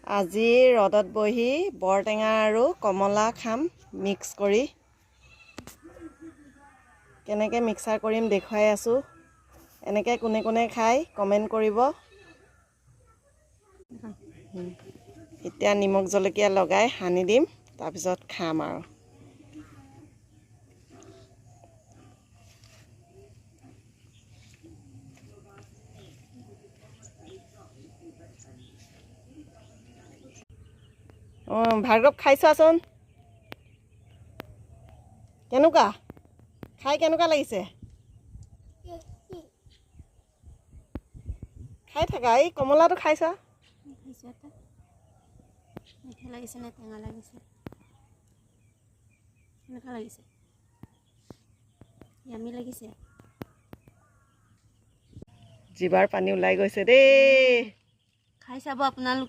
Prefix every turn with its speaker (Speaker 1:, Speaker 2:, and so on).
Speaker 1: আজি ৰ'দত বহি বৰটেঙা আৰু কমলা খাম মিক্স কৰি। কেনেকৈ মিক্সাৰ কৰিম দেখুৱাই আছোঁ। এনেকৈ কোনে কোনে খায় কমেণ্ট কৰিব। এতিয়া নিমখ জলকীয়া লগাই সানি দিম, তাৰপিছত খাম আৰু। ভাৰ্গৱ খাই চোৱাচোন, কেনেকুৱা খাই কেনেকুৱা লাগিছে? খাই থাকা, এই কমলাটো খাই চোৱা।
Speaker 2: মিঠা লাগিছে নে টেঙা লাগিছে? কেনেকুৱা লাগিছে? ইয়ামি লাগিছে?
Speaker 1: জিভাৰ পানী ওলাই গৈছে দেই।
Speaker 2: খাই চাব আপোনালোকে।